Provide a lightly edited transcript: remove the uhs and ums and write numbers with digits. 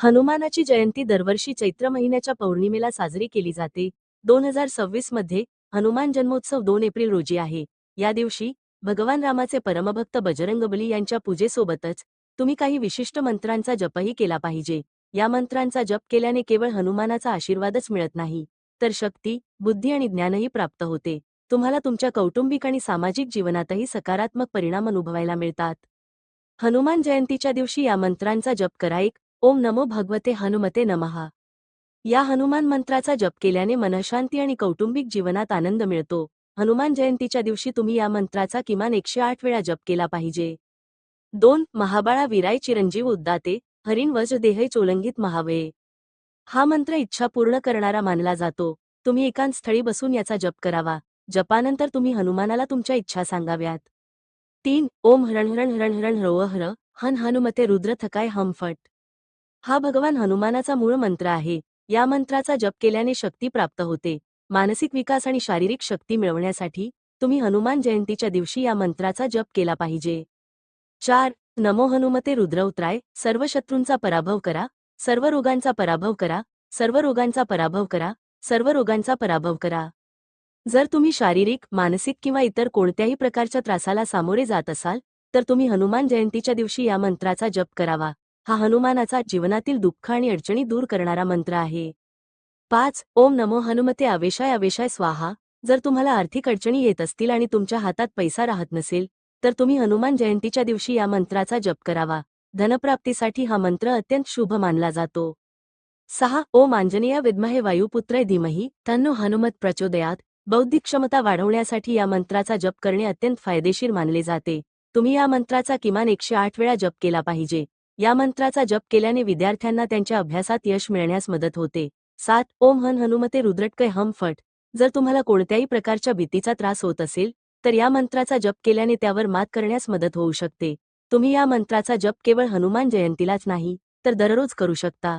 हनुमानाची जयंती दरवर्षी चैत्र महिन्याच्या पौर्णिमेला साजरी केली जाते. 2026 मध्ये हनुमान जन्मोत्सव 2 एप्रिल रोजी आहे. या दिवशी भगवान रामाचे परमभक्त बजरंगबली यांच्या पूजेसोबतच तुम्ही काही विशिष्ट मंत्रांचा जपही केला पाहिजे. या मंत्रांचा जप केल्याने केवळ हनुमानाचा आशीर्वादच मिळत नाही, तर शक्ती, बुद्धी आणि ज्ञानही प्राप्त होते. तुम्हाला तुमच्या कौटुंबिक आणि सामाजिक जीवनातही सकारात्मक परिणाम अनुभवायला मिळतात. हनुमान जयंतीच्या दिवशी या मंत्रांचा जप करा. ओम नमो भगवते हनुमते नमः. या हनुमान मंत्राचा जप केल्याने मनःशांती आणि कौटुंबिक जीवनात आनंद मिळतो. हनुमान जयंतीच्या दिवशी तुम्ही या मंत्राचा किमान 108 वेळा जप केला पाहिजे. 2. महाबाळा विराय चिरंजीव उद्दाते, हरिण वज देहै चोलंगित महावये. हा मंत्र इच्छा पूर्ण करणारा मानला जातो. तुम्ही एकांत स्थळी बसून याचा जप करावा. जपानंतर तुम्ही हनुमानाला तुमच्या इच्छा सांगाव्यात. 3. ओम हरण हरण हरण हरण ह्रव हर हन हनुमते रुद्र थकाय हम फट. हा भगवान हनुमानाचा मूळ मंत्र आहे. या मंत्राचा जप केल्याने शक्ती प्राप्त होते. मानसिक विकास आणि शारीरिक शक्ती मिळवण्यासाठी तुम्ही हनुमान जयंतीच्या दिवशी या मंत्राचा जप केला पाहिजे. 4. नमो हनुमते रुद्रौत्राय, सर्व शत्रूंचा पराभव करा, सर्व रोगांचा पराभव करा, सर्व रोगांचा पराभव करा, सर्व रोगांचा पराभव करा. जर तुम्ही शारीरिक, मानसिक किंवा इतर कोणत्याही प्रकारच्या त्रासाला सामोरे जात असाल, तर तुम्ही हनुमान जयंतीच्या दिवशी या मंत्राचा जप करावा. हा हनुमानाचा जीवनातील दुःख आणि अडचणी दूर करणारा मंत्र आहे. 5. ओम नमो हनुमते आवेशाय आवेशाय स्वाहा. जर तुम्हाला आर्थिक अडचणी येत असतील आणि तुमच्या हातात पैसा राहत नसेल, तर तुम्ही हनुमान जयंतीच्या दिवशी या मंत्राचा जप करावा. धनप्राप्तीसाठी हा मंत्र अत्यंत शुभ मानला जातो. 6. ओम आंजनेय विद्महे वायुपुत्राय धीमहि तन्नो हनुमत प्रचोदयात. बौद्धिक क्षमता वाढवण्यासाठी या मंत्राचा जप करणे अत्यंत फायदेशीर मानले जाते. तुम्ही या मंत्राचा किमान 108 वेळा जप केला पाहिजे. या मंत्राचा जप केल्याने विद्यार्थ्यांना त्यांच्या अभ्यासात यश मिळण्यास मदत होते. 7. ओम हन हनुमते रुद्रटकय हम फट. जर तुम्हाला कोणत्याही प्रकारच्या भीतीचा त्रास होत असेल, तर या मंत्राचा जप केल्याने त्यावर मात करण्यास मदत होऊ शकते. तुम्ही या मंत्राचा जप केवळ हनुमान जयंतीलाच नाही, तर दररोज करू शकता.